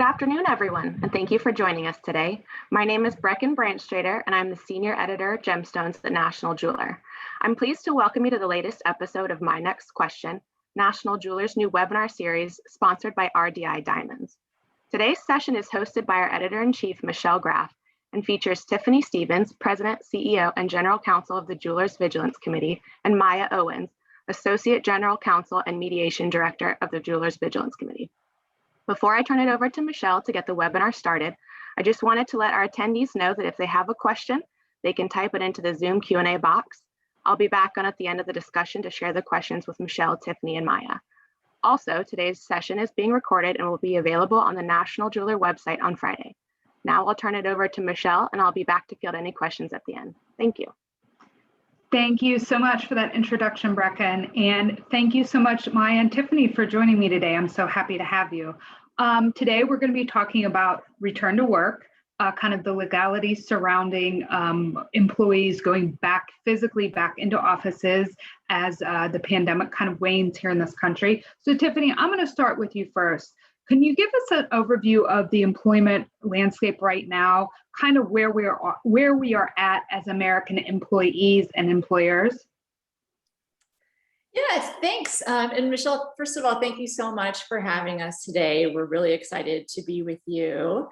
afternoon, everyone, and thank you for joining us today. My name is Brecken Branchtrader, and I'm the Senior Editor at Gemstones at National Jeweler. I'm pleased to welcome you to the latest episode of My Next Question, National Jeweler's new webinar series sponsored by RDI Diamonds. Today's session is hosted by our Editor-in-Chief Michelle Graff and features Tiffany Stevens, President, CEO, and General Counsel of the Jewelers Vigilance Committee, and Miya Owens, Associate General Counsel and Mediation Director of the Jewelers Vigilance Committee. Before I turn it over to Michelle to get the webinar started, I just wanted to let our attendees know that if they have a question, they can type it into the Zoom Q&A box. I'll be back on at the end of the discussion to share the questions with Michelle, Tiffany, and Miya. Also, today's session is being recorded and will be available on the National Jeweler website on Friday. Now I'll turn it over to Michelle, and I'll be back to field any questions at the end. Thank you. Thank you so much for that introduction, Brecken. And thank you so much, Miya and Tiffany, for joining me today. I'm so happy to have you. Today, we're going to be talking about return to work, kind of the legalities surrounding employees going physically back into offices as the pandemic kind of wanes here in this country. So Tiffany, I'm going to start with you first. Can you give us an overview of the employment landscape right now, kind of where we are at as American employees and employers? Yes, thanks. And Michelle, first of all, thank you so much for having us today. We're really excited to be with you.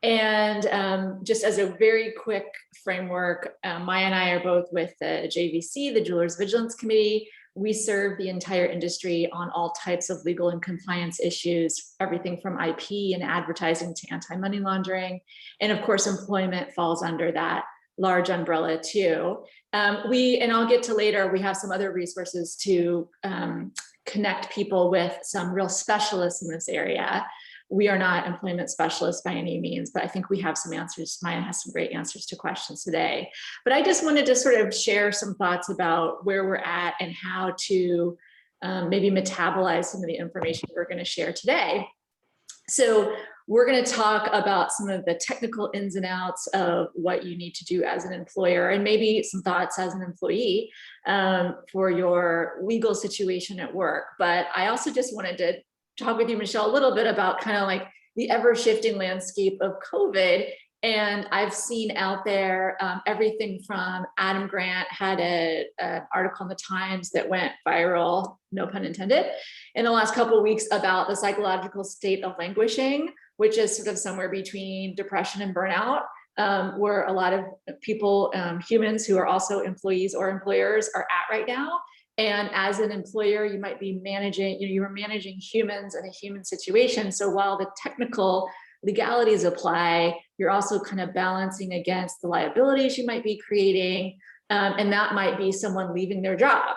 And just as a very quick framework, Miya and I are both with the JVC, the Jewelers Vigilance Committee. We serve the entire industry on all types of legal and compliance issues, everything from IP and advertising to anti-money laundering. And of course, employment falls under that large umbrella too. And I'll get to later, we have some other resources to connect people with some real specialists in this area. We are not employment specialists by any means, but I think we have some answers. Miya has some great answers to questions today. But I just wanted to sort of share some thoughts about where we're at and how to maybe metabolize some of the information we're going to share today. So we're going to talk about some of the technical ins and outs of what you need to do as an employer, and maybe some thoughts as an employee for your legal situation at work. But I also just wanted to talk with you, Michelle, a little bit about kind of like the ever-shifting landscape of COVID. And I've seen out there everything from Adam Grant had an article in the Times that went viral, no pun intended, in the last couple of weeks about the psychological state of languishing, which is sort of somewhere between depression and burnout, where a lot of people, humans who are also employees or employers, are at right now. And as an employer, you might be managing, you are managing humans in a human situation. So while the technical legalities apply, you're also kind of balancing against the liabilities you might be creating. And that might be someone leaving their job.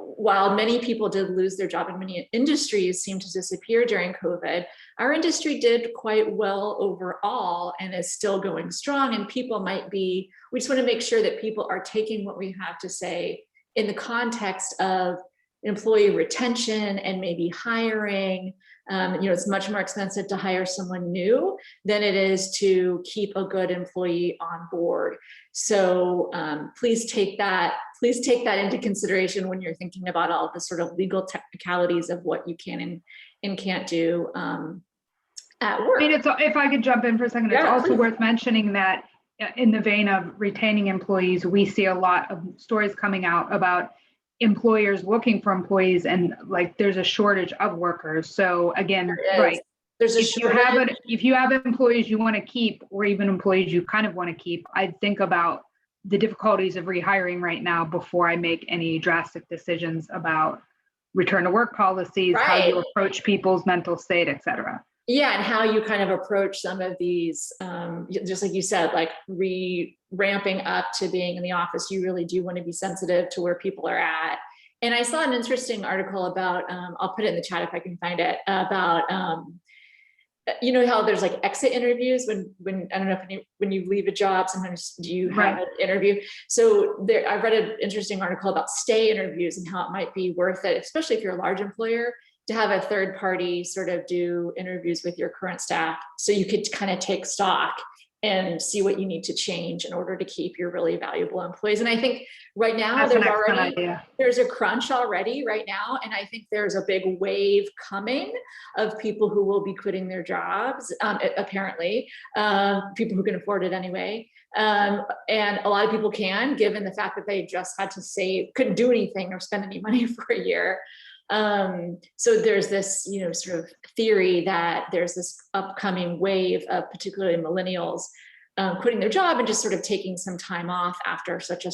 While many people did lose their job and many industries seemed to disappear during COVID, our industry did quite well overall and is still going strong. And people might be, we just want to make sure that people are taking what we have to say in the context of employee retention and maybe hiring. It's much more expensive to hire someone new than it is to keep a good employee on board. So please take that into consideration when you're thinking about all the sort of legal technicalities of what you can and can't do at work. I mean, if I could jump in for a second, it's also worth mentioning that in the vein of retaining employees, we see a lot of stories coming out about employers looking for employees, and like there's a shortage of workers. So again, right, there's a if you have employees you want to keep, or even employees you kind of want to keep, I'd think about the difficulties of rehiring right now before I make any drastic decisions about return to work policies, how you approach people's mental state, et cetera. Yeah, and how you kind of approach some of these, just like you said, like ramping up to being in the office, you really do want to be sensitive to where people are at. And I saw an interesting article about, I'll put it in the chat if I can find it, about, you know how there's like exit interviews when I don't know if when you leave a job, sometimes do you have an interview? So I read an interesting article about stay interviews and how it might be worth it, especially if you're a large employer, to have a third party sort of do interviews with your current staff so you could kind of take stock and see what you need to change in order to keep your really valuable employees. And I think right now there's a crunch already right now. And I think there's a big wave coming of people who will be quitting their jobs, apparently, people who can afford it anyway. And a lot of people can, given the fact that they just had to couldn't do anything or spend any money for a year. So there's this, sort of theory that there's this upcoming wave of particularly millennials quitting their job and just sort of taking some time off after such a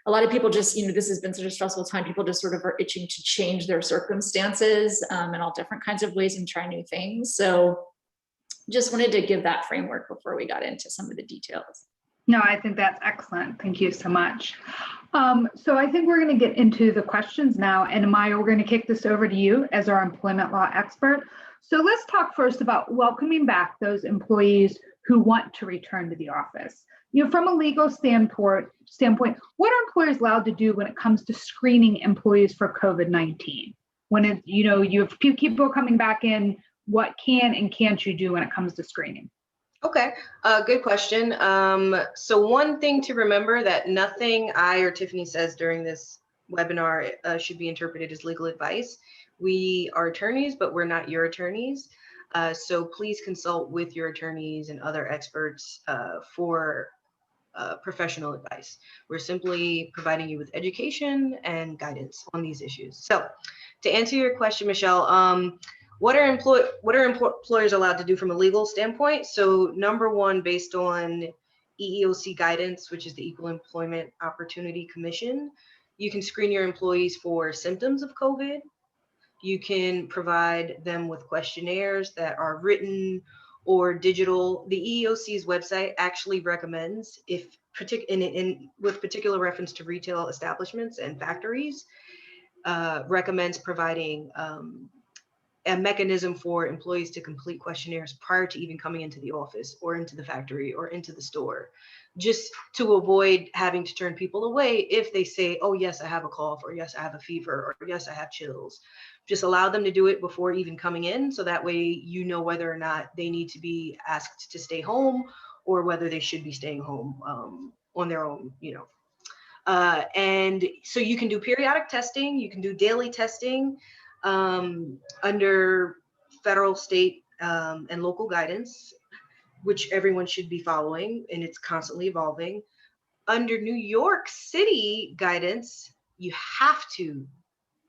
a lot of people just, this has been such a stressful time. People just sort of are itching to change their circumstances in all different kinds of ways and try new things. So just wanted to give that framework before we got into some of the details. No, I think that's excellent. Thank you so much. So I think we're going to get into the questions now. And Miya, we're going to kick this over to you as our employment law expert. So let's talk first about welcoming back those employees who want to return to the office. From a legal standpoint, what are employers allowed to do when it comes to screening employees for COVID-19? When you have people coming back in, what can and can't you do when it comes to screening? Okay, good question. So one thing to remember that nothing I or Tiffany says during this webinar should be interpreted as legal advice. We are attorneys, but we're not your attorneys. So please consult with your attorneys and other experts for professional advice. We're simply providing you with education and guidance on these issues. So to answer your question, Michelle, what are employers allowed to do from a legal standpoint? So number one, based on EEOC guidance, which is the Equal Employment Opportunity Commission, you can screen your employees for symptoms of COVID. You can provide them with questionnaires that are written or digital. The EEOC's website actually recommends, with particular reference to retail establishments and factories, recommends providing a mechanism for employees to complete questionnaires prior to even coming into the office or into the factory or into the store, just to avoid having to turn people away if they say, oh, yes, I have a cough, or yes, I have a fever, or yes, I have chills. Just allow them to do it before even coming in. So that way, you know whether or not they need to be asked to stay home or whether they should be staying home on their own, and so you can do periodic testing, you can do daily testing under federal, state, and local guidance, which everyone should be following, and it's constantly evolving. Under New York City guidance, you have to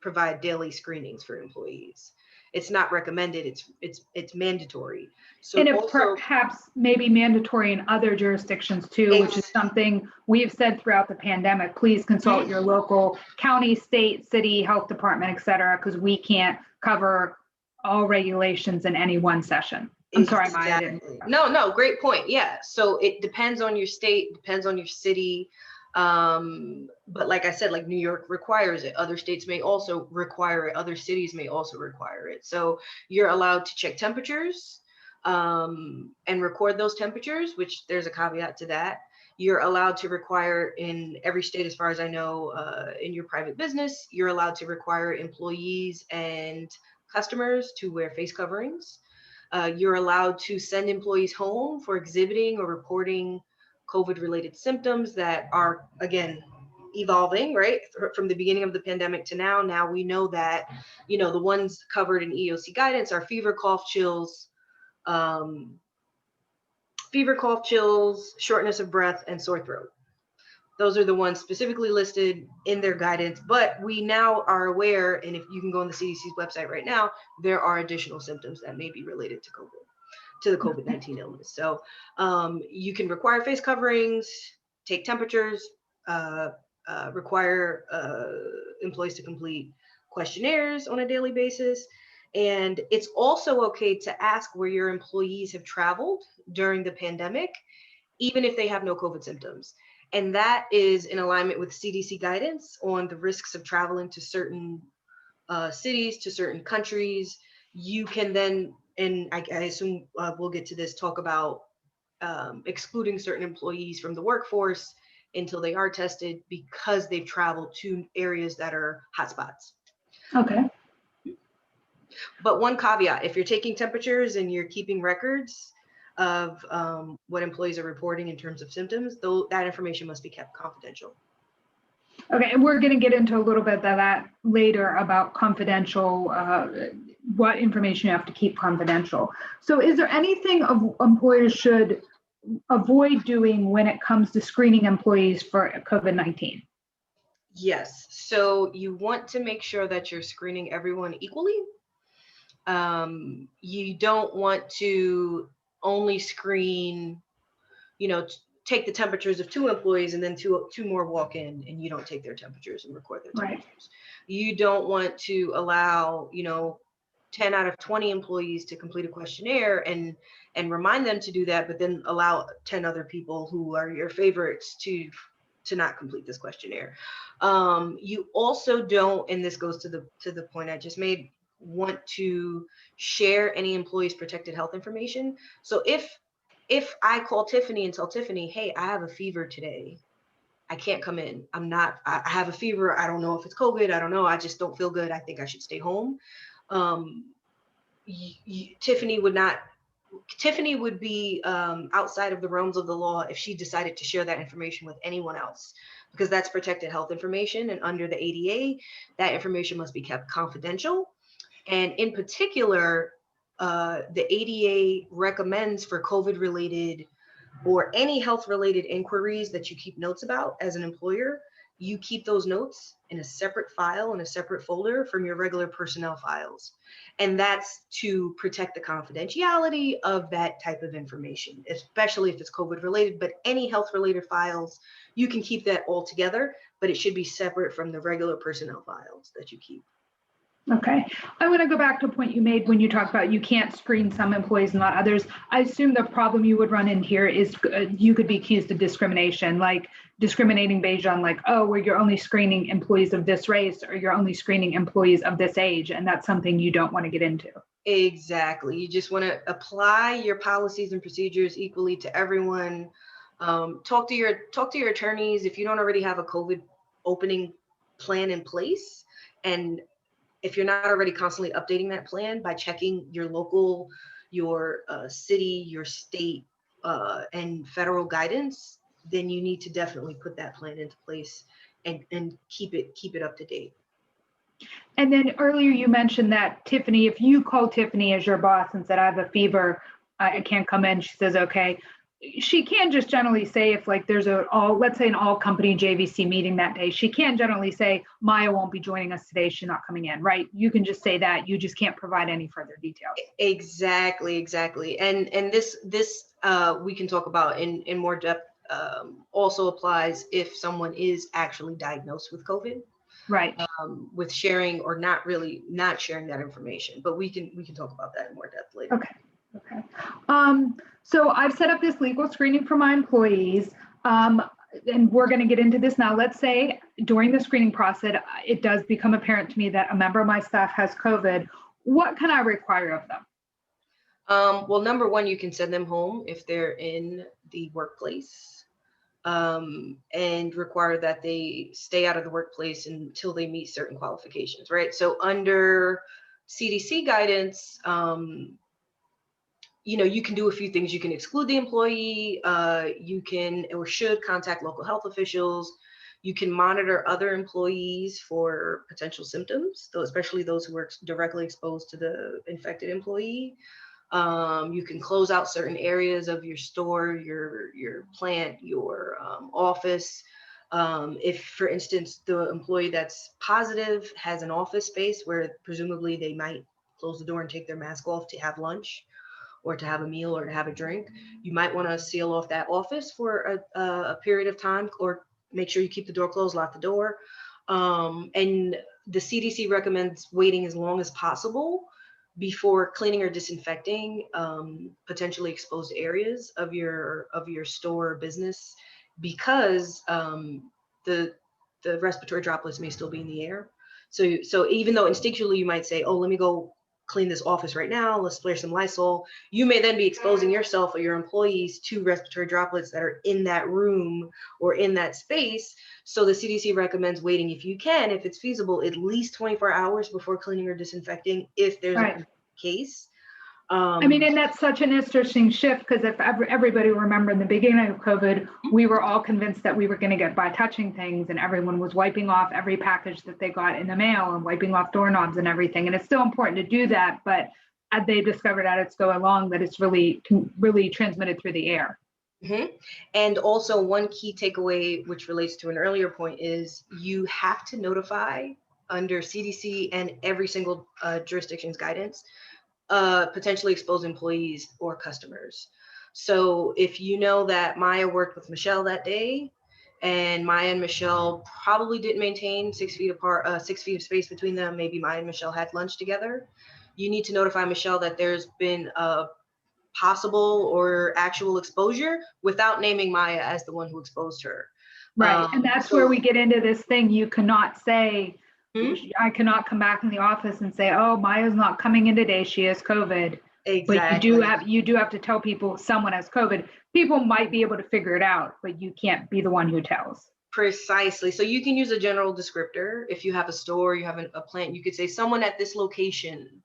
provide daily screenings for employees. It's not recommended, it's mandatory. So and it also, perhaps maybe mandatory in other jurisdictions too, which is something we've said throughout the pandemic. Please consult your local county, state, city, health department, et cetera, because we can't cover all regulations in any one session. I'm sorry, Miya, I didn't. No, great point. Yeah, so it depends on your state, depends on your city. But like I said, like New York requires it. Other states may also require it. Other cities may also require it. So you're allowed to check temperatures and record those temperatures, which there's a caveat to that. You're allowed to require in every state, as far as I know, in your private business, you're allowed to require employees and customers to wear face coverings. You're allowed to send employees home for exhibiting or reporting COVID-related symptoms that are, again, evolving, right? From the beginning of the pandemic to now. Now we know that, the ones covered in EEOC guidance are fever, cough, chills, shortness of breath, and sore throat. Those are the ones specifically listed in their guidance, but we now are aware, and if you can go on the CDC's website right now, there are additional symptoms that may be related to the COVID-19 illness. So you can require face coverings, take temperatures, require employees to complete questionnaires on a daily basis. And it's also okay to ask where your employees have traveled during the pandemic, even if they have no COVID symptoms. And that is in alignment with CDC guidance on the risks of traveling to certain cities, to certain countries. You can then, and I assume we'll get to this, talk about excluding certain employees from the workforce until they are tested because they've traveled to areas that are hotspots. Okay. But one caveat, if you're taking temperatures and you're keeping records, of what employees are reporting in terms of symptoms, though that information must be kept confidential. Okay, and we're going to get into a little bit of that later about confidential, what information you have to keep confidential. So is there anything employers should avoid doing when it comes to screening employees for COVID-19? Yes, so you want to make sure that you're screening everyone equally. You don't want to only screen, take the temperatures of 2 employees and then two more walk in and you don't take their temperatures and record their temperatures. Right. You don't want to allow, 10 out of 20 employees to complete a questionnaire and remind them to do that, but then allow 10 other people who are your favorites to not complete this questionnaire. You also don't, and this goes to the point I just made, want to share any employee's protected health information. So if I call Tiffany and tell Tiffany, hey, I have a fever today, I can't come in. I have a fever. I don't know if it's COVID. I don't know. I just don't feel good. I think I should stay home. Tiffany would be outside of the realms of the law if she decided to share that information with anyone else, because that's protected health information. And under the ADA, that information must be kept confidential. And in particular, the ADA recommends for COVID-related or any health-related inquiries that you keep notes about as an employer, you keep those notes in a separate file, in a separate folder from your regular personnel files. And that's to protect the confidentiality of that type of information, especially if it's COVID-related, but any health-related files, you can keep that all together, but it should be separate from the regular personnel files that you keep. Okay, I want to go back to a point you made when you talked about you can't screen some employees and not others. I assume the problem you would run in here is you could be accused of discrimination, like discriminating based on like, oh, well, you're only screening employees of this race or you're only screening employees of this age. And that's something you don't want to get into. Exactly. You just want to apply your policies and procedures equally to everyone. Talk to your attorneys if you don't already have a COVID opening plan in place. And if you're not already constantly updating that plan by checking your local, your city, your state, and federal guidance, then you need to definitely put that plan into place and keep it up to date. And then earlier you mentioned that Tiffany, if you call Tiffany as your boss and said, I have a fever, I can't come in, she says, okay. She can just generally say if like there's let's say an all company JVC meeting that day, she can generally say, Miya won't be joining us today. She's not coming in, right? You can just say that. You just can't provide any further details. Exactly. And this we can talk about in more depth. Also applies if someone is actually diagnosed with COVID. Right. With sharing or not sharing that information, but we can talk about that in more depth later. Okay. So I've set up this legal screening for my employees, and we're going to get into this now. Let's say during the screening process, it does become apparent to me that a member of my staff has COVID. What can I require of them? Well, number one, you can send them home if they're in the workplace, and require that they stay out of the workplace until they meet certain qualifications, right? So under CDC guidance, you can do a few things. You can exclude the employee. You can or should contact local health officials. You can monitor other employees for potential symptoms, especially those who are directly exposed to the infected employee. You can close out certain areas of your store, your plant, your office. If, for instance, the employee that's positive has an office space where presumably they might close the door and take their mask off to have lunch, or to have a meal or to have a drink, you might want to seal off that office for a period of time, or make sure you keep the door closed, lock the door. And the CDC recommends waiting as long as possible before cleaning or disinfecting potentially exposed areas of your store or business, because the respiratory droplets may still be in the air. So even though instinctually you might say, oh, let me go clean this office right now, let's splash some Lysol, you may then be exposing yourself or your employees to respiratory droplets that are in that room or in that space. So the CDC recommends waiting, if you can, if it's feasible, at least 24 hours before cleaning or disinfecting if there's a case. I mean, and that's such an interesting shift, because if everybody remember in the beginning of COVID, we were all convinced that we were going to get by touching things, and everyone was wiping off every package that they got in the mail and wiping off doorknobs and everything. And it's still important to do that, but as they've discovered as it's going along, that it's really transmitted through the air. Mm-hmm. And also one key takeaway, which relates to an earlier point, is you have to notify under CDC and every single jurisdiction's guidance, potentially exposed employees or customers. So if you know that Miya worked with Michelle that day, and Miya and Michelle probably didn't maintain 6 feet apart, 6 feet of space between them, maybe Miya and Michelle had lunch together, you need to notify Michelle that there's been a possible or actual exposure without naming Miya as the one who exposed her. Right, and that's where we get into this thing. You cannot say, I cannot come back in the office and say, oh, Miya's not coming in today, she has COVID. Exactly. But you do have to tell people someone has COVID. People might be able to figure it out, but you can't be the one who tells. Precisely. So you can use a general descriptor. If you have a store, you have a plant, you could say someone at this location,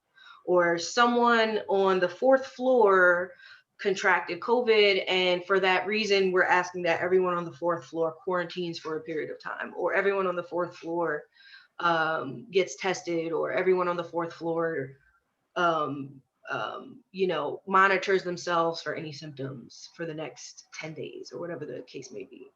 or someone on the 4th floor contracted COVID, and for that reason, we're asking that everyone on the 4th floor quarantines for a period of time, or everyone on the 4th floor gets tested, or everyone on the 4th floor, monitors themselves for any symptoms for the next 10 days, or whatever the case may be.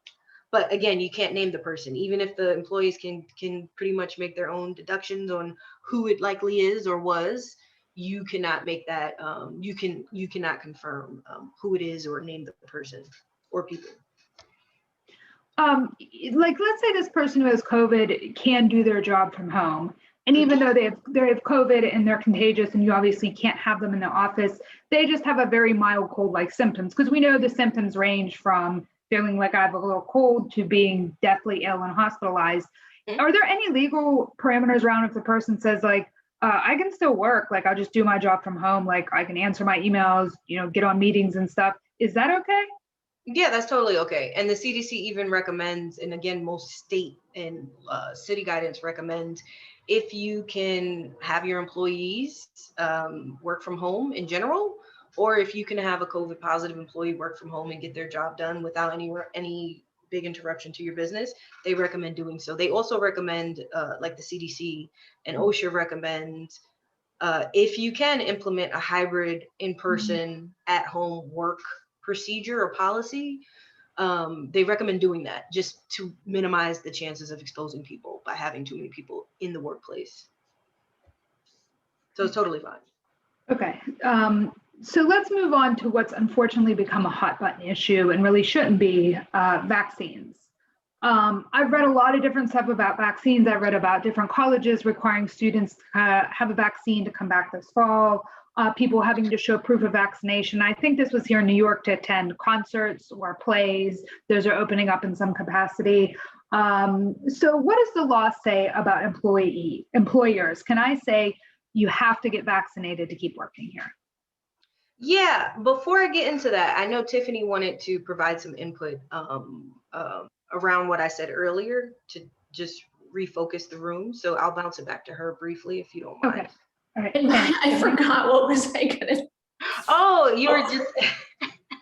But again, you can't name the person, even if the employees can pretty much make their own deductions on who it likely is or was. You cannot make that, you cannot confirm who it is or name the person or people. Like, let's say this person who has COVID can do their job from home. And even though they have COVID and they're contagious, and you obviously can't have them in the office, they just have a very mild cold-like symptoms, because we know the symptoms range from feeling like I have a little cold to being deathly ill and hospitalized. Are there any legal parameters around if the person says, like, I can still work, like I'll just do my job from home, like I can answer my emails, get on meetings and stuff? Is that okay? Yeah, that's totally okay. And the CDC even recommends, and again, most state and city guidance recommend, if you can have your employees work from home in general, or if you can have a COVID positive employee work from home and get their job done without any big interruption to your business, they recommend doing so. They also recommend, like the CDC and OSHA recommend, if you can implement a hybrid in-person at-home work procedure or policy, they recommend doing that just to minimize the chances of exposing people by having too many people in the workplace. So it's totally fine. Okay. So let's move on to what's unfortunately become a hot button issue and really shouldn't be, vaccines. I've read a lot of different stuff about vaccines. I've read about different colleges requiring students to have a vaccine to come back this fall, people having to show proof of vaccination. I think this was here in New York to attend concerts or plays. Those are opening up in some capacity. So what does the law say about employers? Can I say you have to get vaccinated to keep working here? Yeah, before I get into that, I know Tiffany wanted to provide some input around what I said earlier to just refocus the room. So I'll bounce it back to her briefly if you don't mind. Okay. All right. I forgot what was I gonna. Oh, you were just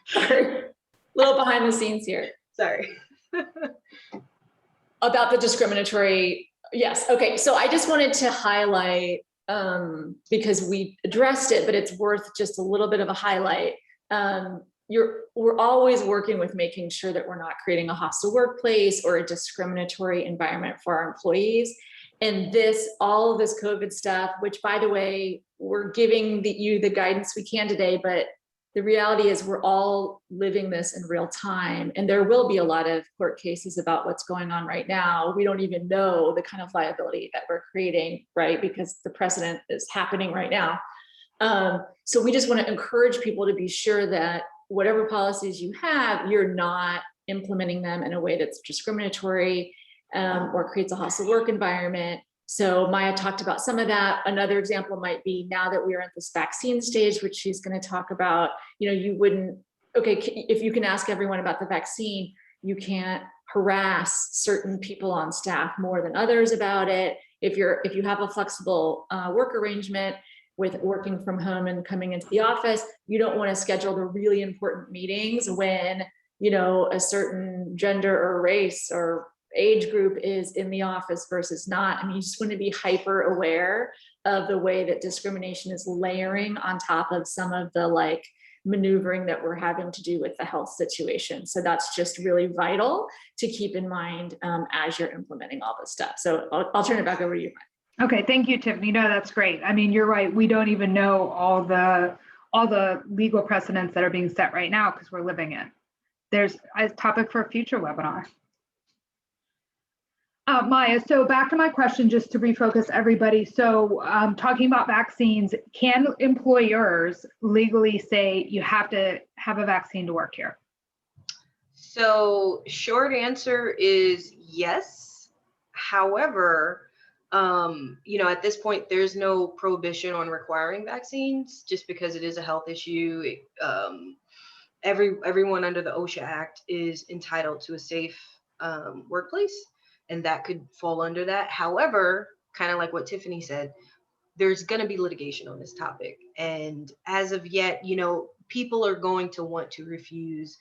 Sorry. A little behind the scenes here. sorry. About the discriminatory. Yes. Okay. So I just wanted to highlight, because we addressed it, but it's worth just a little bit of a highlight. We're always working with making sure that we're not creating a hostile workplace or a discriminatory environment for our employees. And all of this COVID stuff, which, by the way, we're giving you the guidance we can today, but the reality is we're all living this in real time. And there will be a lot of court cases about what's going on right now. We don't even know the kind of liability that we're creating, right? Because the precedent is happening right now. So we just want to encourage people to be sure that whatever policies you have, you're not implementing them in a way that's discriminatory or creates a hostile work environment. So Miya talked about some of that. Another example might be, now that we are at this vaccine stage, which she's going to talk about, you wouldn't, if you can ask everyone about the vaccine, you can't harass certain people on staff more than others about it. If you have a flexible work arrangement, with working from home and coming into the office, you don't want to schedule the really important meetings when, you know, a certain gender or race or age group is in the office versus not. I mean, you just want to be hyper aware of the way that discrimination is layering on top of some of the like maneuvering that we're having to do with the health situation. So that's just really vital to keep in mind as you're implementing all this stuff. So I'll turn it back over to you. Okay, thank you, Tiffany. No, that's great. I mean, you're right. We don't even know all the legal precedents that are being set right now because we're living it. There's a topic for a future webinar. Maya, so back to my question, just to refocus everybody. So talking about vaccines, can employers legally say you have to have a vaccine to work here? So short answer is yes. However, you know, at this point, there's no prohibition on requiring vaccines just because it is a health issue. Everyone under the OSHA Act is entitled to a safe workplace, and that could fall under that. However, kind of like what Tiffany said, there's going to be litigation on this topic. And as of yet, you know, people are going to want to refuse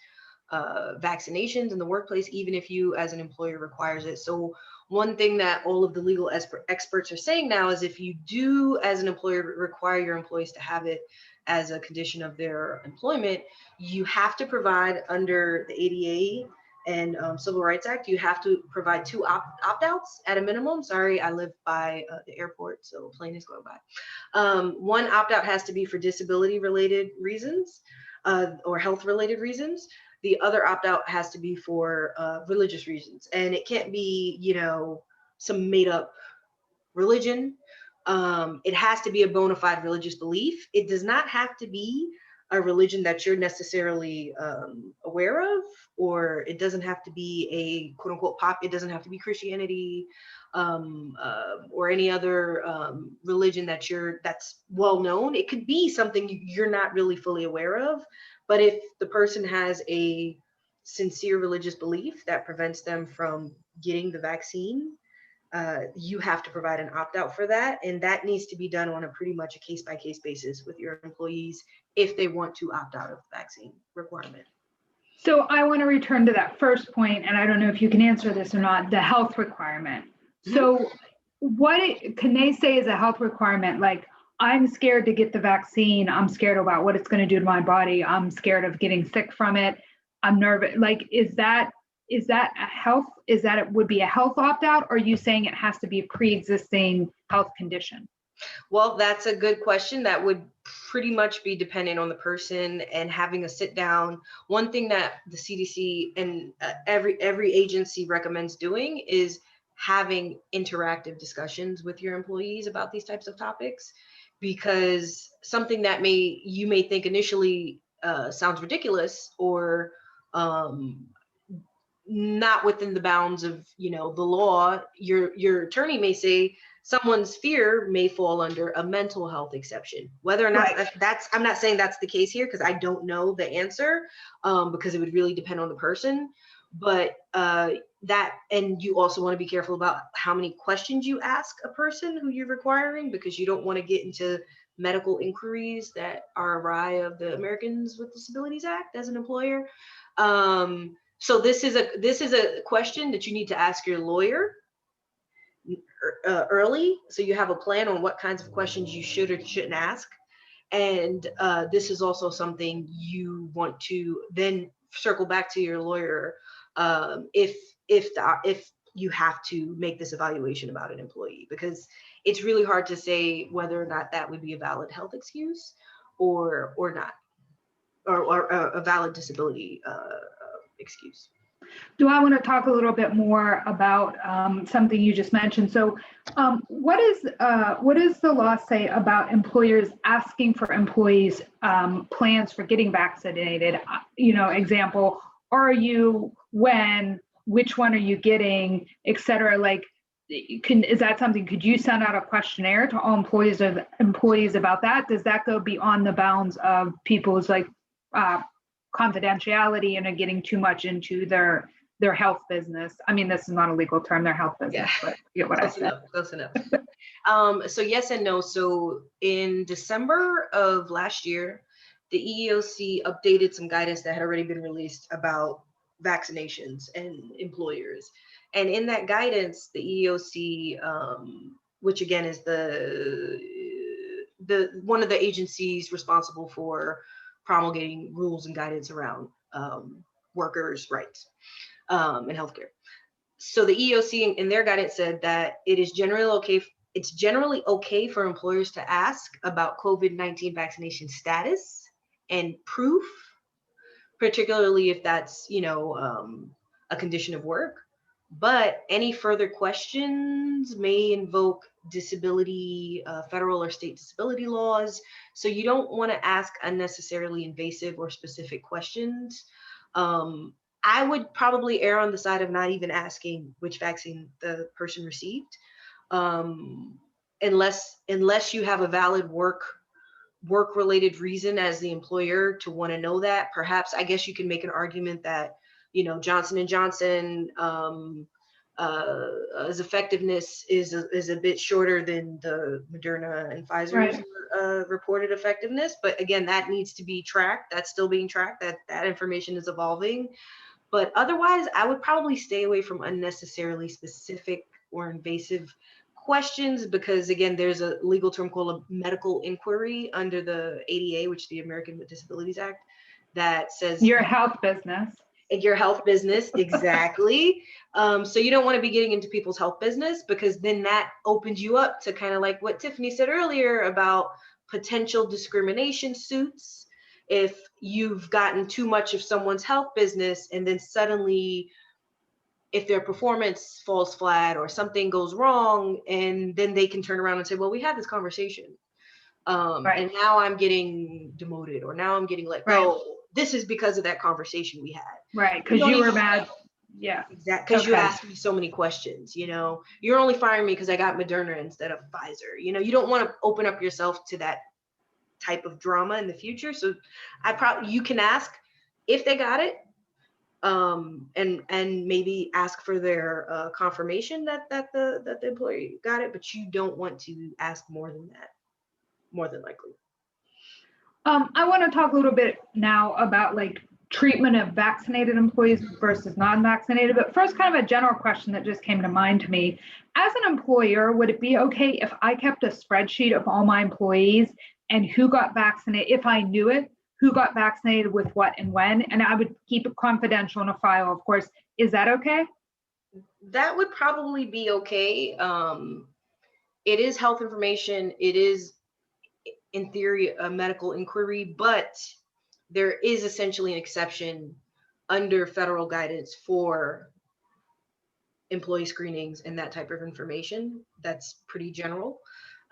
vaccinations in the workplace, even if you as an employer requires it. So one thing that all of the legal experts are saying now is if you do as an employer require your employees to have it as a condition of their employment, you have to provide under the ADA and Civil Rights Act, you have to provide 2 opt-outs at a minimum. Sorry, I live by the airport, so a plane is going by. One opt-out has to be for disability-related reasons or health-related reasons. The other opt-out has to be for religious reasons. And it can't be, you know, some made-up religion. It has to be a bona fide religious belief. It does not have to be a religion that you're necessarily aware of, or it doesn't have to be a quote unquote it doesn't have to be Christianity or any other religion that's well known. It could be something you're not really fully aware of, but if the person has a sincere religious belief that prevents them from getting the vaccine, you have to provide an opt-out for that, and that needs to be done on a pretty much a case-by-case basis with your employees if they want to opt out of the vaccine requirement. So I want to return to that first point, and I don't know if you can answer this or not, the health requirement. Mm-hmm. So what can they say is a health requirement? Like, I'm scared to get the vaccine. I'm scared about what it's going to do to my body. I'm scared of getting sick from it. I'm nervous. Like, is that a health? Is that it would be a health opt-out? Or are you saying it has to be a pre-existing health condition? Well, that's a good question. That would pretty much be dependent on the person and having a sit down. One thing that the CDC and every agency recommends doing is having interactive discussions with your employees about these types of topics, because something that you may think initially sounds ridiculous or not within the bounds of, you know, the law, your attorney may say someone's fear may fall under a mental health exception. Whether or not right. I'm not saying that's the case here because I don't know the answer because it would really depend on the person. But and you also want to be careful about how many questions you ask a person who you're requiring, because you don't want to get into medical inquiries that are awry of the Americans with Disabilities Act as an employer. So this is a question that you need to ask your lawyer early, so you have a plan on what kinds of questions you should or shouldn't ask. And this is also something you want to then circle back to your lawyer if you have to make this evaluation about an employee, because it's really hard to say whether or not that would be a valid health excuse or not, or a valid disability excuse. Do I want to talk a little bit more about something you just mentioned? So what does the law say about employers asking for employees plans for getting vaccinated? You know, example, are you, when, which one are you getting, et cetera? Like, is that something, could you send out a questionnaire to all employees about that? Does that go beyond the bounds of people's like confidentiality and are getting too much into their their health business. I mean, this is not a legal term, their health business, but you get what I said. Close enough. So yes and no. So in December of last year, the EEOC updated some guidance that had already been released about vaccinations and employers. And in that guidance, the EEOC, which again is the one of the agencies responsible for promulgating rules and guidance around workers' rights and healthcare. So the EEOC in their guidance said that it is generally okay. It's generally okay for employers to ask about COVID-19 vaccination status and proof, particularly if that's, a condition of work. But any further questions may invoke disability, federal or state disability laws. So you don't want to ask unnecessarily invasive or specific questions. I would probably err on the side of not even asking which vaccine the person received, unless you have a valid work-related reason as the employer to want to know that. Perhaps, I guess you can make an argument that, Johnson & Johnson, as effectiveness is a bit shorter than the Moderna and Pfizer's reported effectiveness. But again, that needs to be tracked. That's still being tracked. That information is evolving. But otherwise, I would probably stay away from unnecessarily specific or invasive questions, because again, there's a legal term called a medical inquiry under the ADA, which is the American with Disabilities Act, that says your health business. Your health business, exactly. So you don't want to be getting into people's health business, because then that opens you up to kind of like what Tiffany said earlier about potential discrimination suits. If you've gotten too much of someone's health business, and then suddenly if their performance falls flat or something goes wrong, and then they can turn around and say, well, we had this conversation, and now I'm getting demoted, or now I'm getting let go. This is because of that conversation we had. Right, because you were mad. Yeah. Exactly, because you asked me so many questions, You're only firing me because I got Moderna instead of Pfizer. You don't want to open up yourself to that type of drama in the future. So you can ask if they got it, and maybe ask for their confirmation that the employee got it, but you don't want to ask more than that, more than likely. I want to talk a little bit now about treatment of vaccinated employees versus non-vaccinated, but first, kind of a general question that just came to mind to me. As an employer, would it be okay if I kept a spreadsheet of all my employees and who got vaccinated, if I knew it, who got vaccinated with what and when, and I would keep it confidential in a file, of course. Is that okay? That would probably be okay. It is health information. It is, in theory, a medical inquiry, but there is essentially an exception under federal guidance for employee screenings and that type of information. That's pretty general.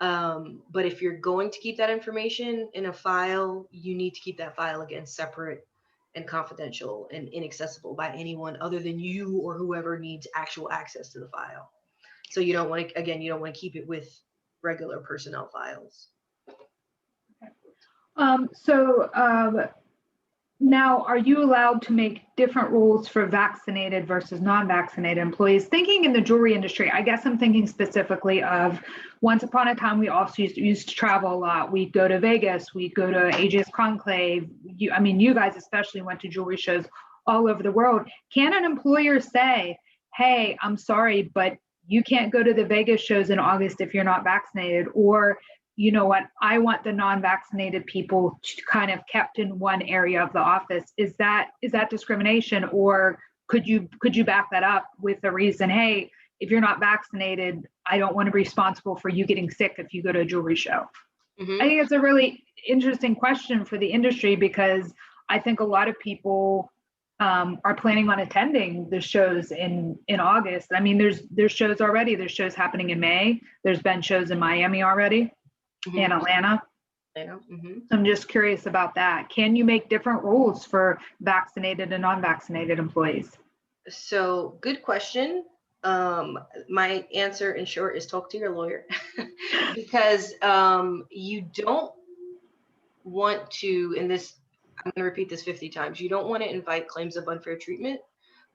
But if you're going to keep that information in a file, you need to keep that file, again, separate and confidential and inaccessible by anyone other than you or whoever needs actual access to the file. So you don't want to keep it with regular personnel files. Now, are you allowed to make different rules for vaccinated versus non-vaccinated employees? Thinking in the jewelry industry, I guess I'm thinking specifically of once upon a time, we also used to travel a lot. We'd go to Vegas, we'd go to AJ's Conclave. You guys especially went to jewelry shows all over the world. Can an employer say, hey, I'm sorry, but you can't go to the Vegas shows in August if you're not vaccinated? Or, you know what, I want the non-vaccinated people to kind of kept in one area of the office. Is that discrimination, or could you back that up with a reason? Hey, if you're not vaccinated, I don't want to be responsible for you getting sick if you go to a jewelry show. Mm-hmm. I think it's a really interesting question for the industry, because I think a lot of people are planning on attending the shows in August. I mean, there's shows already. There's shows happening in May. There's been shows in Miami already. Mm-hmm. And Atlanta. Mm-hmm. I'm just curious about that. Can you make different rules for vaccinated and non-vaccinated employees? So, good question. My answer in short is talk to your lawyer because you don't want to, I'm going to repeat this 50 times, you don't want to invite claims of unfair treatment,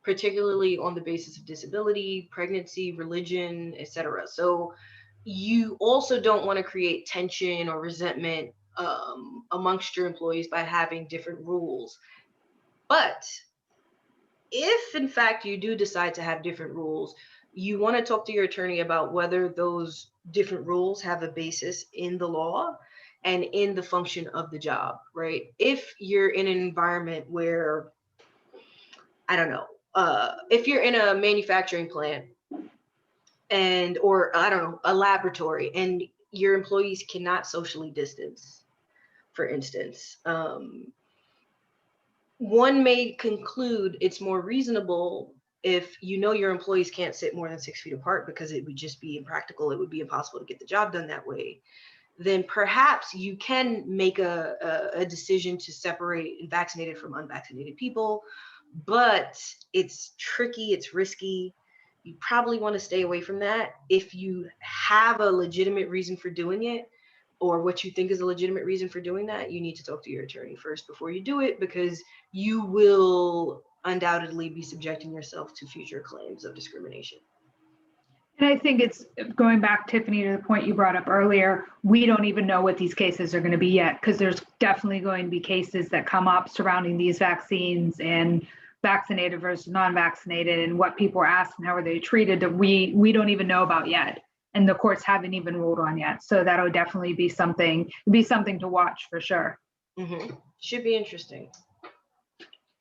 particularly on the basis of disability, pregnancy, religion, etc. So you also don't want to create tension or resentment amongst your employees by having different rules. But if in fact you do decide to have different rules, you want to talk to your attorney about whether those different rules have a basis in the law and in the function of the job, right? If you're in an environment where, I don't know, if you're in a manufacturing plant or I don't know, a laboratory, and your employees cannot socially distance, for instance, one may conclude it's more reasonable if you know your employees can't sit more than 6 feet apart because it would just be impractical. It would be impossible to get the job done that way. Then perhaps you can make a decision to separate vaccinated from unvaccinated people, but it's tricky, it's risky. You probably want to stay away from that. If you have a legitimate reason for doing it, or what you think is a legitimate reason for doing that, you need to talk to your attorney first before you do it, because you will undoubtedly be subjecting yourself to future claims of discrimination. And I think it's going back, Tiffany, to the point you brought up earlier, we don't even know what these cases are going to be yet, because there's definitely going to be cases that come up surrounding these vaccines and vaccinated versus non-vaccinated and what people are asked and how are they treated that we don't even know about yet. And the courts haven't even ruled on yet. So that'll definitely be something to watch for sure. Mm-hmm. Should be interesting.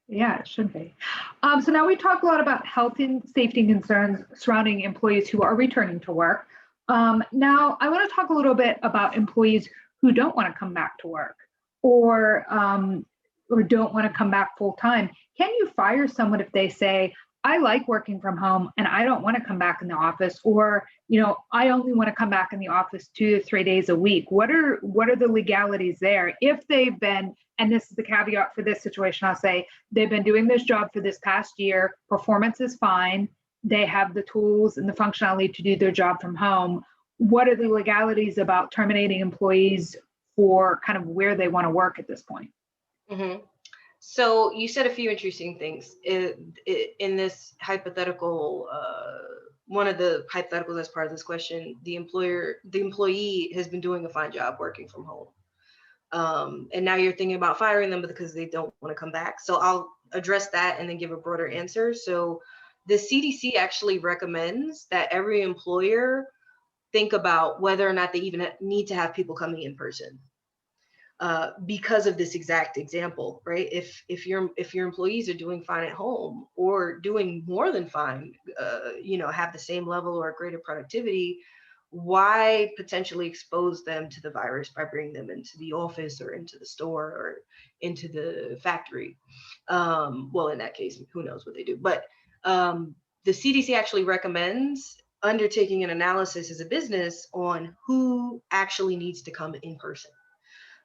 Yeah, it should be. So now we talk a lot about health and safety concerns surrounding employees who are returning to work. Now I want to talk a little bit about employees who don't want to come back to work or don't want to come back full time. Can you fire someone if they say, I like working from home and I don't want to come back in the office, or, I only want to come back in the office 2 to 3 days a week? What are the legalities there? If they've been, and this is the caveat for this situation, I'll say they've been doing this job for this past year, performance is fine, they have the tools and the functionality to do their job from home. What are the legalities about terminating employees for kind of where they want to work at this point? Mm-hmm. So you said a few interesting things in this hypothetical. One of the hypotheticals as part of this question, the employee has been doing a fine job working from home. And now you're thinking about firing them because they don't want to come back. So I'll address that and then give a broader answer. So the CDC actually recommends that every employer think about whether or not they even need to have people coming in person. Because of this exact example, right? If your employees are doing fine at home or doing more than fine, have the same level or greater productivity, why potentially expose them to the virus by bringing them into the office or into the store or into the factory? Well, in that case, who knows what they do? But the CDC actually recommends undertaking an analysis as a business on who actually needs to come in person.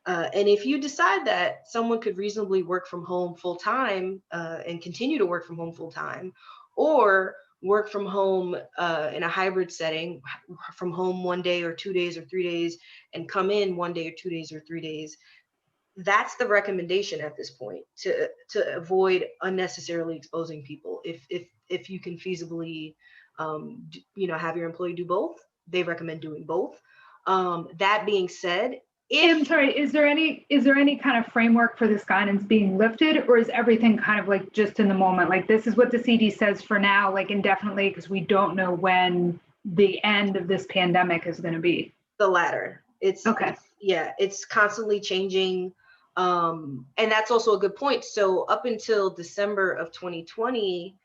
And if you decide that someone could reasonably work from home full time and continue to work from home full time, or work from home in a hybrid setting, from home 1 day or 2 days or 3 days, and come in 1 day or 2 days or 3 days, that's the recommendation at this point, to avoid unnecessarily exposing people. If you can feasibly, have your employee do both, they recommend doing both. That being said, I'm sorry, is there any kind of framework for this guidance being lifted, or is everything kind of like just in the moment? Like, this is what the CD says for now, like indefinitely, because we don't know when the end of this pandemic is going to be? The latter. It's okay. It's constantly changing. And that's also a good point. So up until December of 2020,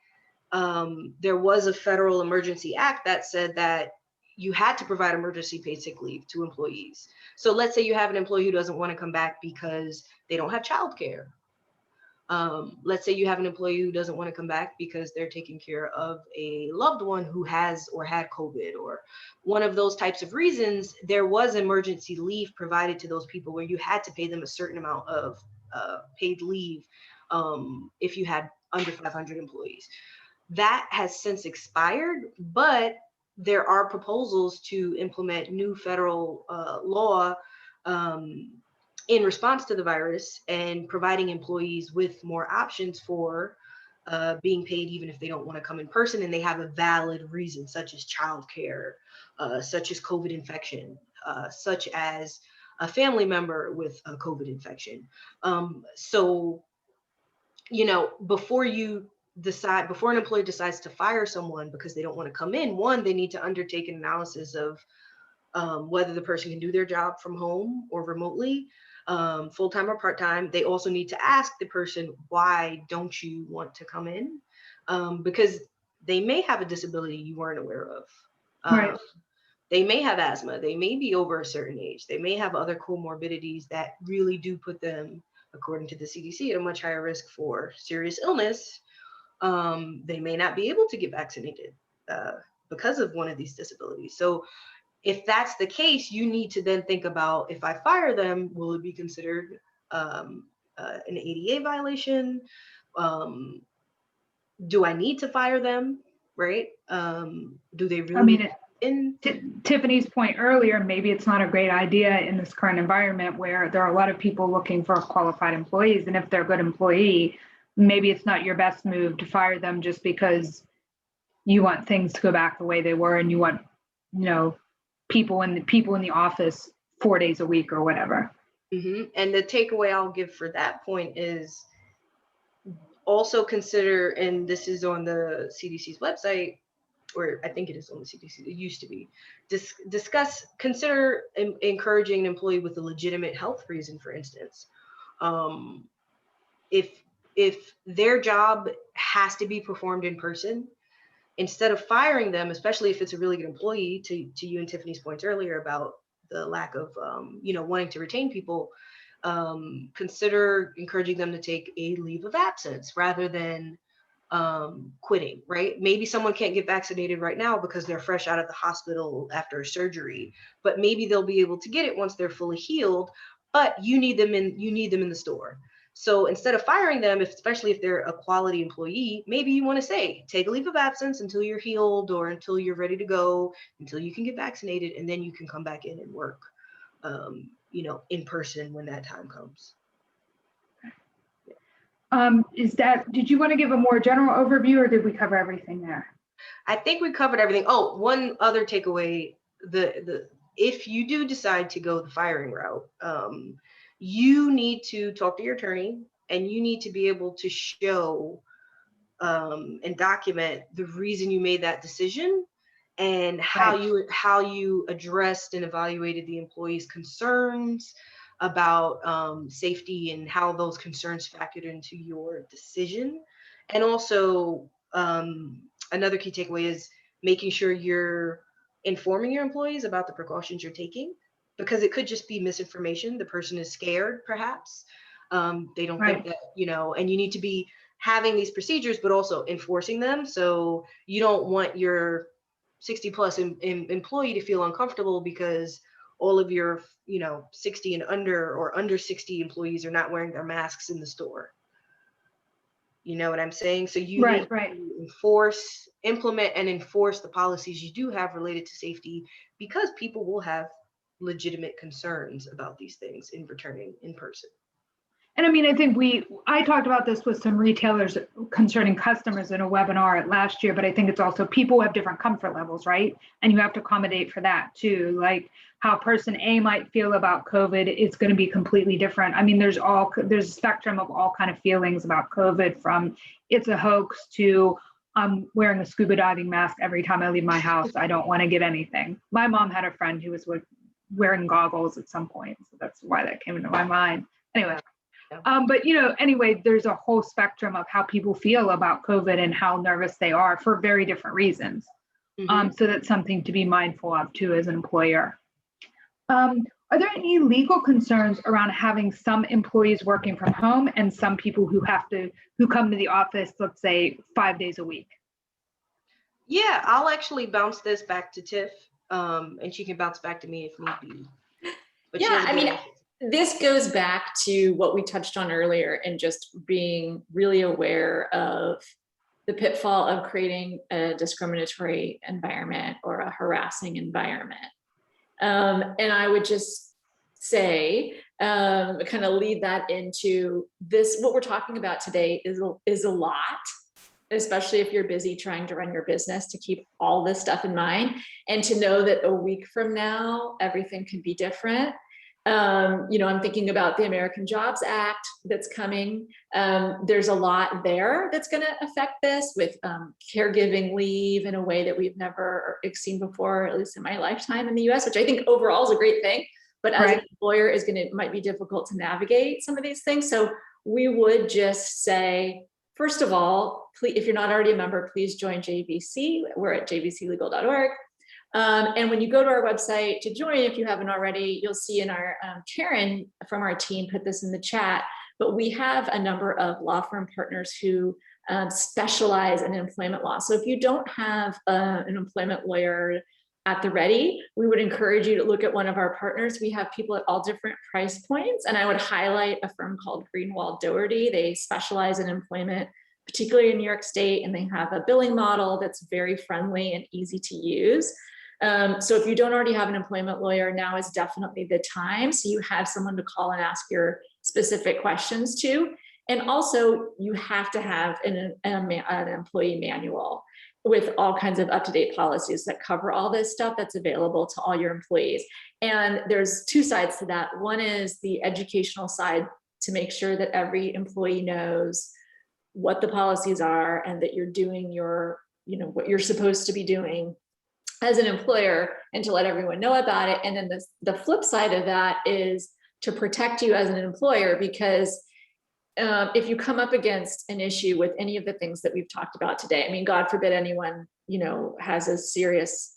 there was a federal emergency act that said that you had to provide emergency paid sick leave to employees. So let's say you have an employee who doesn't want to come back because they don't have childcare. Let's say you have an employee who doesn't want to come back because they're taking care of a loved one who has or had COVID, or one of those types of reasons. There was emergency leave provided to those people where you had to pay them a certain amount of paid leave if you had under 500 employees. That has since expired, but there are proposals to implement new federal law in response to the virus and providing employees with more options for being paid even if they don't want to come in person and they have a valid reason, such as childcare, such as COVID infection, such as a family member with a COVID infection. So, you know, before an employer decides to fire someone because they don't want to come in, one, they need to undertake an analysis of whether the person can do their job from home or remotely, full-time or part-time. They also need to ask the person, why don't you want to come in? Because they may have a disability you weren't aware of. Right. They may have asthma. They may be over a certain age. They may have other comorbidities that really do put them, according to the CDC, at a much higher risk for serious illness. They may not be able to get vaccinated because of one of these disabilities. So if that's the case, you need to then think about, if I fire them, will it be considered an ADA violation? Do I need to fire them, right? Do they really? I mean, Tiffany's point earlier, maybe it's not a great idea in this current environment where there are a lot of people looking for qualified employees. And if they're a good employee, maybe it's not your best move to fire them just because you want things to go back the way they were and you want, you know, people in the office 4 days a week or whatever. Mm-hmm. And the takeaway I'll give for that point is also consider, and this is on the CDC's website, or I think it is on the CDC, it used to be, consider encouraging an employee with a legitimate health reason, for instance. If their job has to be performed in person, instead of firing them, especially if it's a really good employee, to you and Tiffany's points earlier about the lack of, wanting to retain people, consider encouraging them to take a leave of absence rather than quitting, right? Maybe someone can't get vaccinated right now because they're fresh out of the hospital after a surgery, but maybe they'll be able to get it once they're fully healed, but you need them in the store. So instead of firing them, especially if they're a quality employee, maybe you want to say, take a leave of absence until you're healed or until you're ready to go, until you can get vaccinated, and then you can come back in and work, in person when that time comes. Did you want to give a more general overview or did we cover everything there? I think we covered everything. Oh, one other takeaway, if you do decide to go the firing route, you need to talk to your attorney and you need to be able to show and document the reason you made that decision and how you addressed and evaluated the employee's concerns about safety and how those concerns factored into your decision. And also another key takeaway is making sure you're informing your employees about the precautions you're taking, because it could just be misinformation. The person is scared, perhaps. They don't think that, and you need to be having these procedures, but also enforcing them. So you don't want your 60 plus employee to feel uncomfortable because all of your, 60 and under or under 60 employees are not wearing their masks in the store. You know what I'm saying? So you need to implement and enforce the policies you do have related to safety, because people will have legitimate concerns about these things in returning in person. And I mean, I think I talked about this with some retailers concerning customers in a webinar last year, but I think it's also people have different comfort levels, right? And you have to accommodate for that too. Like how person A might feel about COVID, it's going to be completely different. I mean, there's a spectrum of all kind of feelings about COVID, from it's a hoax to I'm wearing a scuba diving mask every time I leave my house. I don't want to get anything. My mom had a friend who was wearing goggles at some point, so that's why that came into my mind. Anyway. But anyway, there's a whole spectrum of how people feel about COVID and how nervous they are for very different reasons. Mm-hmm. So that's something to be mindful of too as an employer. Are there any legal concerns around having some employees working from home and some people who come to the office, let's say 5 days a week? Yeah, I'll actually bounce this back to Tiff, and she can bounce back to me if need be. But yeah, this goes back to what we touched on earlier, and just being really aware of the pitfall of creating a discriminatory environment or a harassing environment. And I would just say, kind of lead that into this, what we're talking about today is a lot. especially if you're busy trying to run your business, to keep all this stuff in mind and to know that a week from now, everything can be different. I'm thinking about the American Jobs Act that's coming. There's a lot there that's going to affect this with caregiving leave in a way that we've never seen before, at least in my lifetime in the US, which I think overall is a great thing. But as an employer might be difficult to navigate some of these things. So we would just say, first of all, please, if you're not already a member, please join JVC. We're at jvclegal.org. And when you go to our website to join, if you haven't already, you'll see in our, Karen from our team put this in the chat, but we have a number of law firm partners who specialize in employment law. So if you don't have an employment lawyer at the ready, we would encourage you to look at one of our partners. We have people at all different price points, and I would highlight a firm called Greenwald Doherty. They specialize in employment, particularly in New York State, and they have a billing model that's very friendly and easy to use. So if you don't already have an employment lawyer, now is definitely the time. So you have someone to call and ask your specific questions to. And also you have to have an employee manual with all kinds of up-to-date policies that cover all this stuff that's available to all your employees. And there's two sides to that. One is the educational side, to make sure that every employee knows what the policies are and that you're doing what you're supposed to be doing as an employer, and to let everyone know about it. And then the flip side of that is to protect you as an employer, because if you come up against an issue with any of the things that we've talked about today, I mean, God forbid anyone, has a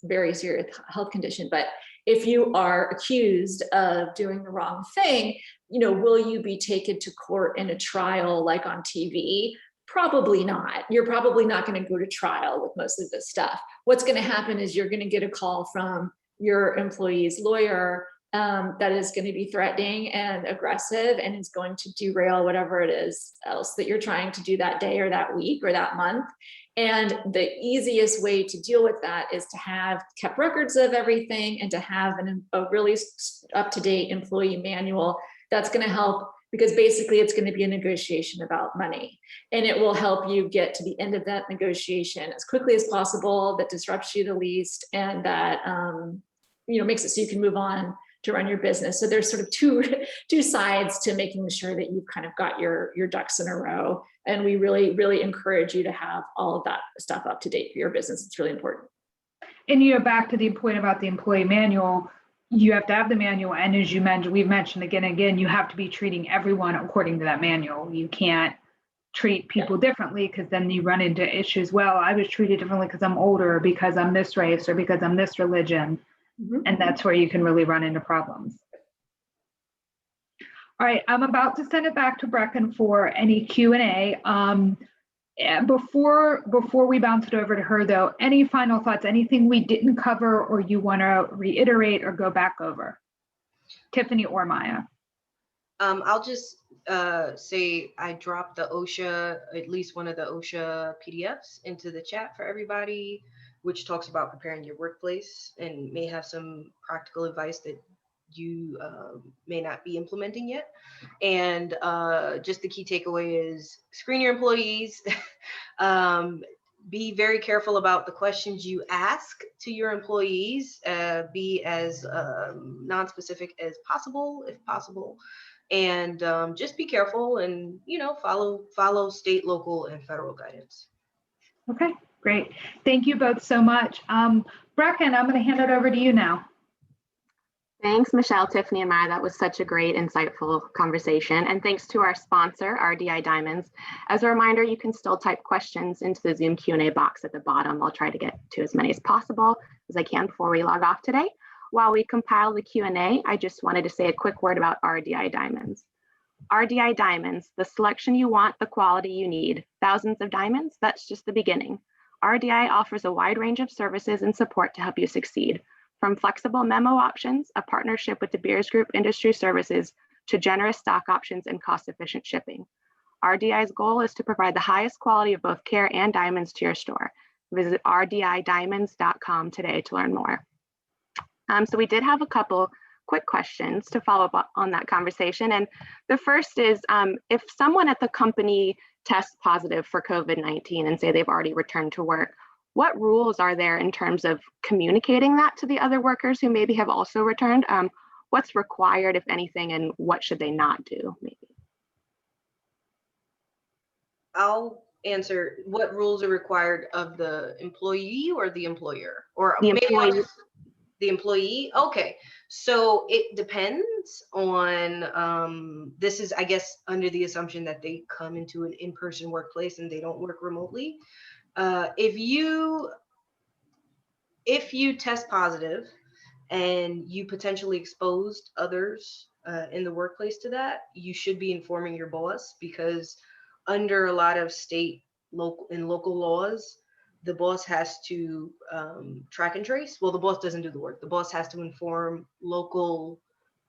very serious health condition, but if you are accused of doing the wrong thing, will you be taken to court in a trial like on TV? Probably not. You're probably not going to go to trial with most of this stuff. What's going to happen is you're going to get a call from your employee's lawyer that is going to be threatening and aggressive and is going to derail whatever it is else that you're trying to do that day or that week or that month. And the easiest way to deal with that is to have kept records of everything and to have a really up-to-date employee manual that's going to help, because basically it's going to be a negotiation about money, and it will help you get to the end of that negotiation as quickly as possible, that disrupts you the least, and that makes it so you can move on to run your business. So there's sort of two sides to making sure that you've kind of got your ducks in a row, and we really, really encourage you to have all of that stuff up to date for your business. It's really important. And back to the point about the employee manual, you have to have the manual, and as you mentioned, we've mentioned again and again, you have to be treating everyone according to that manual. You can't treat people differently, because then you run into issues. Well, I was treated differently because I'm older, because I'm this race, or because I'm this religion. Mm-hmm. And that's where you can really run into problems. All right, I'm about to send it back to Brecken for any Q&A. Before we bounce it over to her, though, any final thoughts, anything we didn't cover or you want to reiterate or go back over? Tiffany or Miya? I'll just say I dropped the OSHA, at least one of the OSHA PDFs into the chat for everybody, which talks about preparing your workplace and may have some practical advice that you may not be implementing yet. And just the key takeaway is screen your employees. Be very careful about the questions you ask to your employees. Be as non-specific as possible, if possible. And just be careful and, follow state, local, and federal guidance. Okay, great. Thank you both so much. Brecken, I'm going to hand it over to you now. Thanks, Michelle, Tiffany, and Miya. That was such a great, insightful conversation. And thanks to our sponsor, RDI Diamonds. As a reminder, you can still type questions into the Zoom Q&A box at the bottom. I'll try to get to as many as possible as I can before we log off today. While we compile the Q&A, I just wanted to say a quick word about RDI Diamonds. RDI Diamonds, the selection you want, the quality you need. Thousands of diamonds, that's just the beginning. RDI offers a wide range of services and support to help you succeed. From flexible memo options, a partnership with De Beers Group Industry Services, to generous stock options and cost-efficient shipping. RDI's goal is to provide the highest quality of both care and diamonds to your store. Visit rdidiamonds.com today to learn more. So we did have a couple quick questions to follow up on that conversation. And the first is, if someone at the company test positive for COVID-19 and say they've already returned to work, what rules are there in terms of communicating that to the other workers who maybe have also returned? What's required, if anything, and what should they not do, maybe? I'll answer. What rules are required of the employee or the employer? Or The maybe employee. the employee? Okay. So it depends on, this is, I guess, under the assumption that they come into an in-person workplace and they don't work remotely. If you test positive and you potentially exposed others in the workplace to that, you should be informing your boss, because under a lot of state, local laws, the boss has to track and trace. Well, the boss doesn't do the work. The boss has to inform local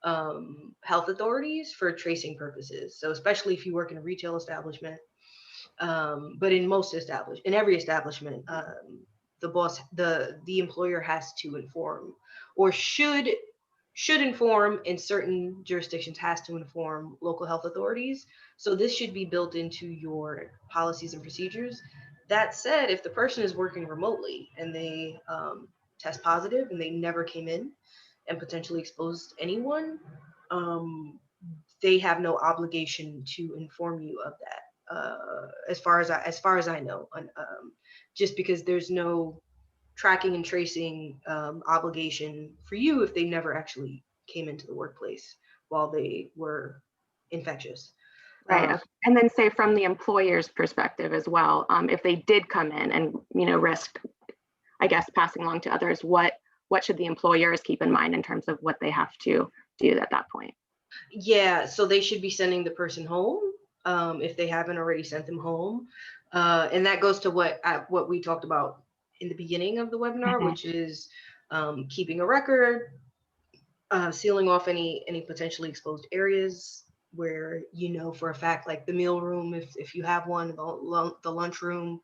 health authorities for tracing purposes. So especially if you work in a retail establishment, but in every establishment, the employer has to inform, or should inform, in certain jurisdictions has to inform local health authorities. So this should be built into your policies and procedures. That said, if the person is working remotely and they test positive and they never came in and potentially exposed anyone, they have no obligation to inform you of that. As far as I know, just because there's no tracking and tracing obligation for you if they never actually came into the workplace while they were infectious. Right. And then say from the employer's perspective as well, if they did come in and, risk, I guess, passing along to others, what should the employers keep in mind in terms of what they have to do at that point? Yeah, so they should be sending the person home if they haven't already sent them home. And that goes to what we talked about in the beginning of the webinar, which is keeping a record, sealing off any potentially exposed areas where for a fact, like the meal room, if you have one, the lunchroom,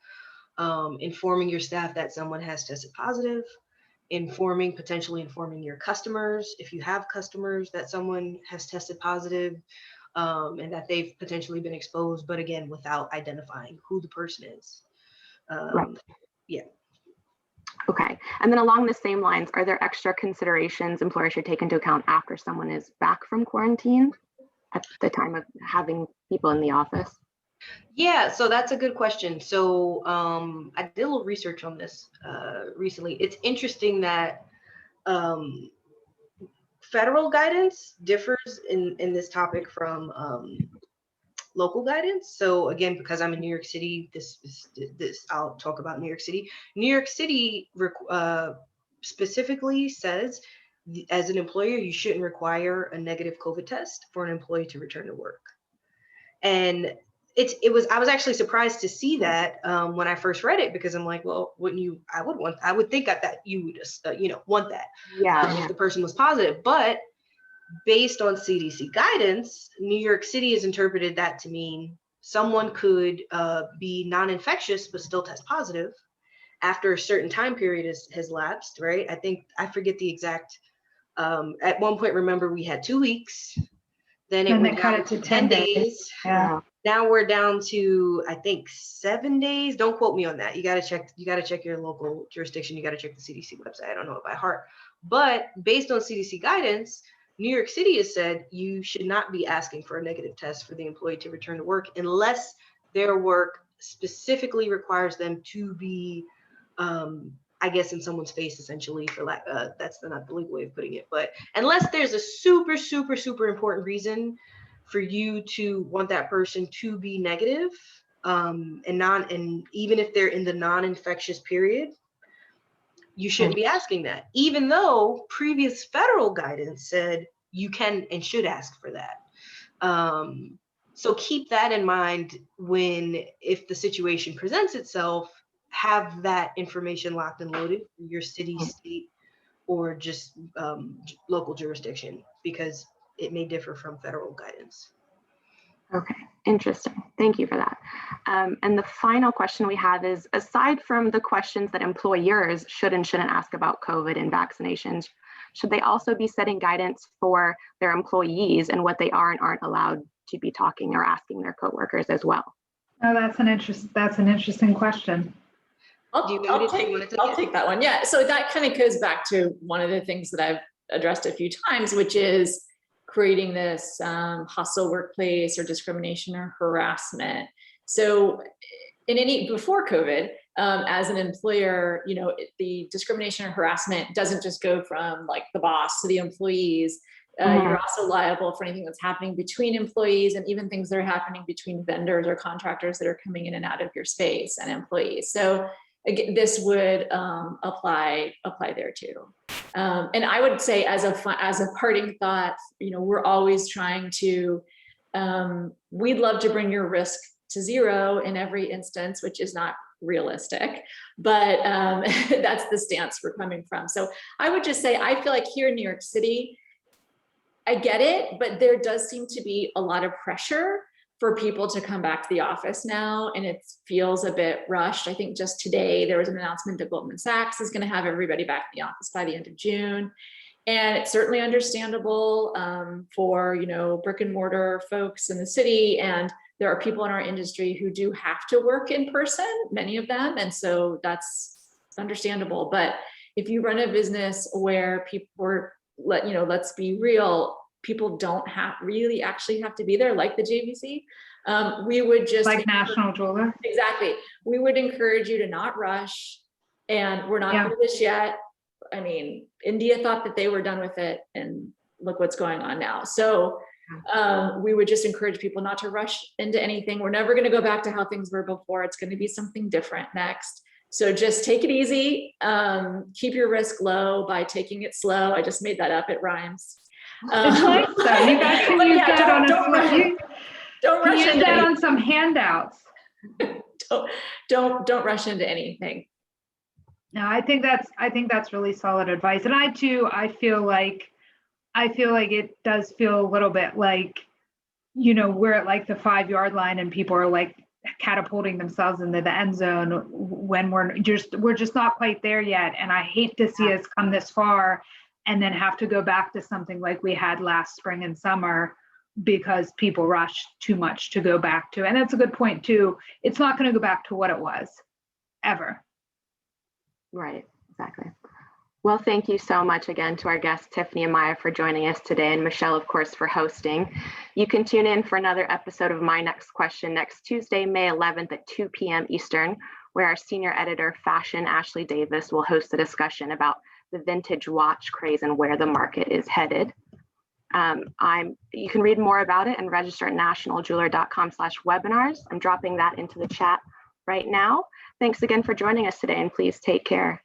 informing your staff that someone has tested positive, potentially informing your customers, if you have customers, that someone has tested positive, and that they've potentially been exposed, but again, without identifying who the person is. Right. Yeah. Okay. And then along the same lines, are there extra considerations employers should take into account after someone is back from quarantine at the time of having people in the office? Yeah, so that's a good question. So I did a little research on this recently. It's interesting that federal guidance differs in this topic from local guidance. So again, because I'm in New York City, I'll talk about New York City. New York City specifically says, as an employer, you shouldn't require a negative COVID test for an employee to return to work. And I was actually surprised to see that when I first read it, because I'm like, well, wouldn't you? I would think that you would want that, if the person was positive. But based on CDC guidance, New York City has interpreted that to mean someone could be non-infectious but still test positive after a certain time period has lapsed, right? I forget the exact. At one point, remember, we had 2 weeks. Then it went down to 10 days. Yeah. Now we're down to, I think, 7 days. Don't quote me on that. You got to check your local jurisdiction. You got to check the CDC website. I don't know it by heart. But based on CDC guidance, New York City has said you should not be asking for a negative test for the employee to return to work unless their work specifically requires them to be, I guess, in someone's face, essentially, for that's not the legal way of putting it, but unless there's a super, super, super important reason for you to want that person to be negative, and even if they're in the non-infectious period, you shouldn't be asking that, even though previous federal guidance said you can and should ask for that. So keep that in mind if the situation presents itself. Have that information locked and loaded for your city, state, or just local jurisdiction, because it may differ from federal guidance. Okay, interesting. Thank you for that. And the final question we have is, aside from the questions that employers should and shouldn't ask about COVID and vaccinations, should they also be setting guidance for their employees and what they are and aren't allowed to be talking or asking their coworkers as well? Oh, that's an interesting question. I'll take that one. Yeah, so that kind of goes back to one of the things that I've addressed a few times, which is creating this hostile workplace or discrimination or harassment. So before COVID, as an employer, the discrimination or harassment doesn't just go from like the boss to the employees. You're also liable for anything that's happening between employees and even things that are happening between vendors or contractors that are coming in and out of your space and employees. So again, this would apply there too. And I would say as a parting thought, we're always trying to, we'd love to bring your risk to zero in every instance, which is not realistic, but that's the stance we're coming from. So I would just say, I feel like here in New York City, I get it, but there does seem to be a lot of pressure for people to come back to the office now, and it feels a bit rushed. I think just today there was an announcement that Goldman Sachs is going to have everybody back in the office by the end of June. And it's certainly understandable for brick and mortar folks in the city, and there are people in our industry who do have to work in person, many of them, and so that's understandable. But if you run a business where people are, let's be real, people don't really actually have to be there, like the JVC. We would just like National Jeweler. Exactly. We would encourage you to not rush, and we're not through this yet. I mean, India thought that they were done with it, and look what's going on now. So we would just encourage people not to rush into anything. We're never going to go back to how things were before. It's going to be something different next. So just take it easy. Keep your risk low by taking it slow. I just made that up. It rhymes. It's nice though. You guys can use that on on some handouts. Don't rush into anything. No, I think that's really solid advice. And I feel like it does feel a little bit like, we're at like the 5-yard line and people are like catapulting themselves into the end zone when we're just not quite there yet. And I hate to see us come this far and then have to go back to something like we had last spring and summer because people rushed too much to go back to. And that's a good point too. It's not going to go back to what it was ever. Right, exactly. Well, thank you so much again to our guests, Tiffany and Miya, for joining us today, and Michelle, of course, for hosting. You can tune in for another episode of My Next Question next Tuesday, May 11th at 2 p.m. Eastern, where our senior editor, Fashion, Ashley Davis, will host a discussion about the vintage watch craze and where the market is headed. You can read more about it and register at nationaljeweler.com/webinars. I'm dropping that into the chat right now. Thanks again for joining us today, and please take care.